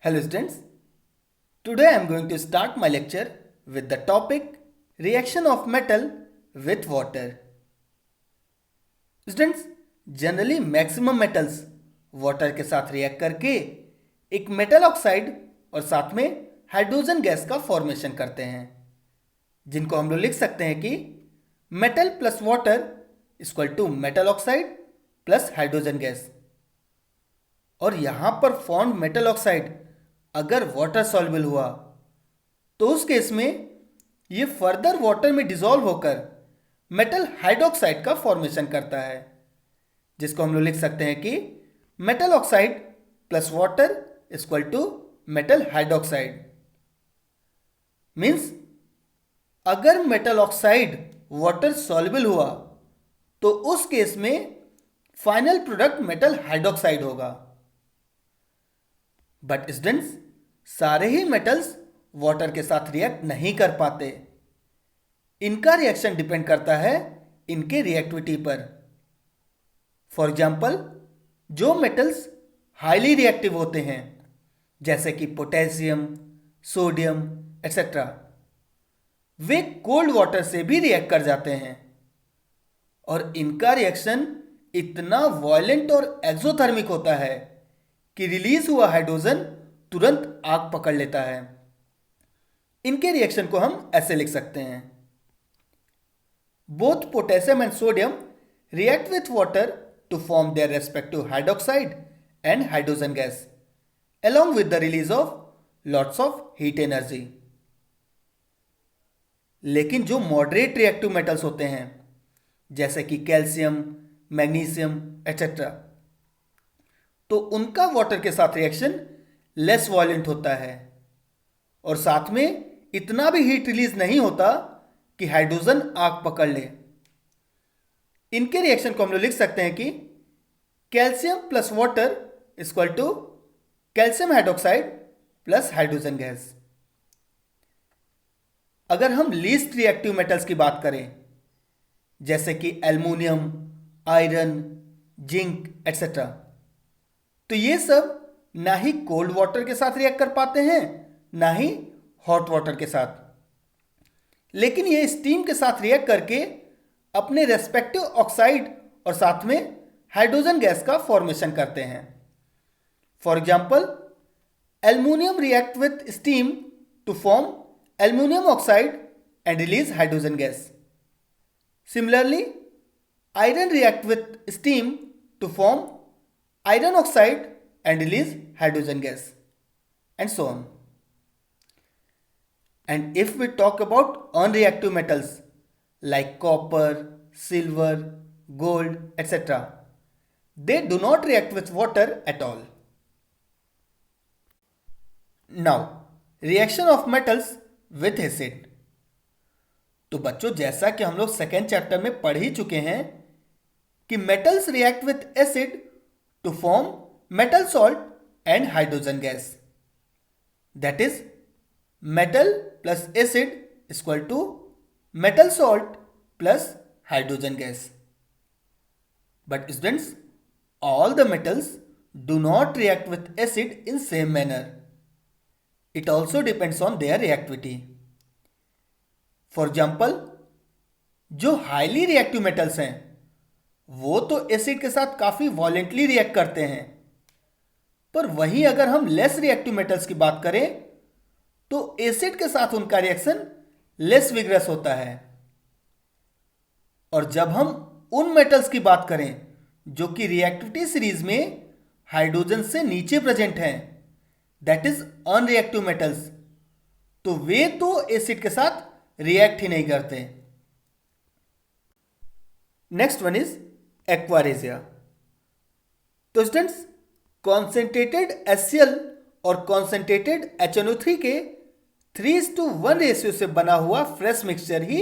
Hello students, today I am going to start my lecture with the topic reaction of metal with water. Students, generally maximum metals water के साथ react करके एक metal oxide और साथ में hydrogen gas का formation करते हैं, जिनको हम लोग लिख सकते हैं कि metal plus water equal to metal oxide plus hydrogen gas. और यहाँ पर फॉर्म्ड मेटल ऑक्साइड अगर वाटर सॉल्युबल हुआ तो उस केस में ये फर्दर वाटर में डिसॉल्व होकर मेटल हाइड्रोक्साइड का फॉर्मेशन करता है, जिसको हम लोग लिख सकते हैं कि metal oxide plus water equal to metal hydroxide. Means अगर मेटल ऑक्साइड वाटर सॉल्युबल हुआ तो उस केस में फाइनल प्रोडक्ट मेटल हाइड्रोक्साइड होगा। बट स्टूडेंट्स, सारे ही मेटल्स वाटर के साथ रिएक्ट नहीं कर पाते। इनका रिएक्शन डिपेंड करता है इनके रिएक्टिविटी पर। फॉर एग्जाम्पल, जो मेटल्स हाईली रिएक्टिव होते हैं जैसे कि पोटेशियम, सोडियम एक्सेट्रा, वे कोल्ड वाटर से भी रिएक्ट कर जाते हैं और इनका रिएक्शन इतना वायलेंट और एक्सोथर्मिक होता है कि रिलीज हुआ हाइड्रोजन तुरंत आग पकड़ लेता है। इनके रिएक्शन को हम ऐसे लिख सकते हैं: both potassium and sodium react with water to form their respective hydroxide and hydrogen gas along with the release of lots of heat energy। लेकिन जो मॉडरेट रिएक्टिव मेटल्स होते हैं जैसे कि कैल्शियम, मैग्नीशियम एक्सेट्रा, तो उनका वाटर के साथ रिएक्शन लेस वायलेंट होता है और साथ में इतना भी हीट रिलीज नहीं होता कि हाइड्रोजन आग पकड़ ले। इनके रिएक्शन को हम लोग लिख सकते हैं कि calcium plus water equal to calcium hydroxide plus hydrogen gas. अगर हम लीस्ट रिएक्टिव मेटल्स की बात करें जैसे कि एल्युमिनियम, आयरन, जिंक एक्सेट्रा, तो ये सब ना ही कोल्ड वाटर के साथ रिएक्ट कर पाते हैं ना ही हॉट वाटर के साथ, लेकिन ये स्टीम के साथ रिएक्ट करके अपने रेस्पेक्टिव ऑक्साइड और साथ में हाइड्रोजन गैस का फॉर्मेशन करते हैं। For example, aluminium react with steam to form aluminium oxide and release hydrogen gas. Similarly, iron react with steam to form iron oxide and release hydrogen gas, and so on. And if we talk about unreactive metals like copper, silver, gold etc., they do not react with water at all. Now, reaction of metals with acid. तो बच्चों, जैसा कि हम लोग second chapter में पढ़ ही चुके हैं कि metals react with acid to form metal salt and hydrogen gas. That is metal plus acid equal to metal salt plus hydrogen gas. But students, all the metals do not react with acid in same manner. It also depends on their reactivity. For example, जो highly reactive metals हैं वो तो acid के साथ काफी voluntarily react करते हैं, पर वहीं अगर हम लेस रिएक्टिव मेटल्स की बात करें तो एसिड के साथ उनका रिएक्शन लेस विग्रस होता है। और जब हम उन मेटल्स की बात करें जो कि रिएक्टिविटी सीरीज में हाइड्रोजन से नीचे प्रेजेंट हैं, दैट इज अनरिएक्टिव मेटल्स, तो वे तो एसिड के साथ रिएक्ट ही नहीं करते। Next one is aqua regia. तो स्टूडेंट्स, कॉन्सेंट्रेटेड HCl और कॉन्सेंट्रेटेड HNO3 के 3:1 रेशियो से बना हुआ फ्रेश मिक्सचर ही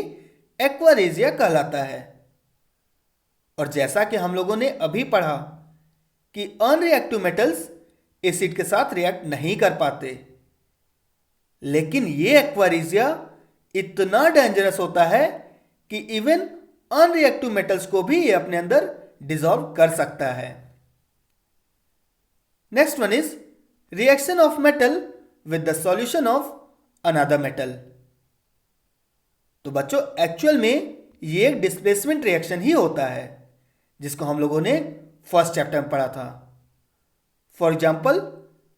एक्वारेजिया कहलाता है। और जैसा कि हम लोगों ने अभी पढ़ा कि अनरिएक्टिव मेटल्स एसिड के साथ रिएक्ट नहीं कर पाते, लेकिन ये एक्वारेजिया इतना डेंजरस होता है कि इवन अनरिएक्टिव मेटल्स को भी ये अपने अंदर डिसॉल्व कर सकता है। Next one is reaction of metal with the solution of another metal. तो बच्चों एक्चुअल में ये एक डिस्प्लेसमेंट रिएक्शन ही होता है जिसको हम लोगों ने फर्स्ट चैप्टर में पढ़ा था। For example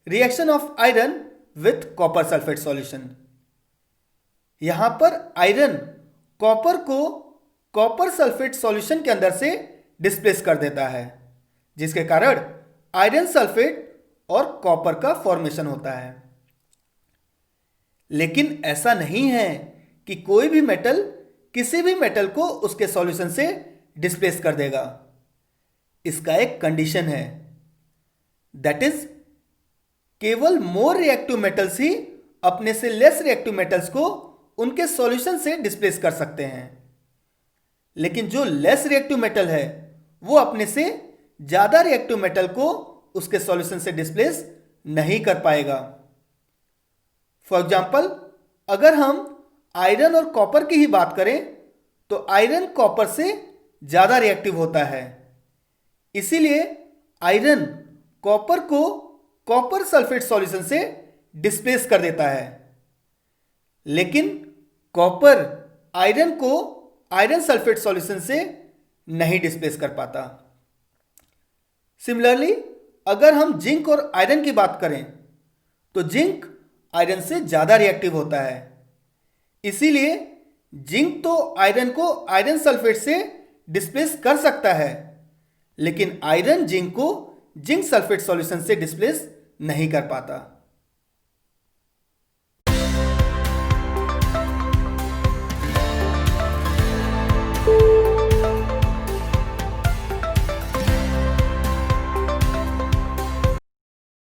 reaction of iron with copper sulphate solution. यहां पर आयरन कॉपर को कॉपर सल्फेट सॉल्यूशन के अंदर से डिस्प्लेस कर देता है, जिसके कारण आयरन सल्फेट और कॉपर का फॉर्मेशन होता है। लेकिन ऐसा नहीं है कि कोई भी मेटल किसी भी मेटल को उसके सॉल्यूशन से डिस्प्लेस कर देगा। इसका एक कंडीशन है, दैट इज केवल मोर रिएक्टिव मेटल्स ही अपने से लेस रिएक्टिव मेटल्स को उनके सॉल्यूशन से डिस्प्लेस कर सकते हैं। लेकिन जो लेस रिएक्टिव मेटल है वो अपने से ज्यादा रिएक्टिव मेटल को उसके सॉल्यूशन से डिस्प्लेस नहीं कर पाएगा। फॉर एग्जाम्पल अगर हम आयरन और कॉपर की ही बात करें तो आयरन कॉपर से ज्यादा रिएक्टिव होता है, इसीलिए आयरन कॉपर को कॉपर सल्फेट सॉल्यूशन से डिस्प्लेस कर देता है, लेकिन कॉपर आयरन को आयरन सल्फेट सॉल्यूशन से नहीं डिस्प्लेस कर पाता। सिमिलरली अगर हम जिंक और आयरन की बात करें तो जिंक आयरन से ज्यादा रिएक्टिव होता है, इसीलिए जिंक तो आयरन को आयरन सल्फेट से डिस्प्लेस कर सकता है, लेकिन आयरन जिंक को जिंक सल्फेट सॉल्यूशन से डिस्प्लेस नहीं कर पाता।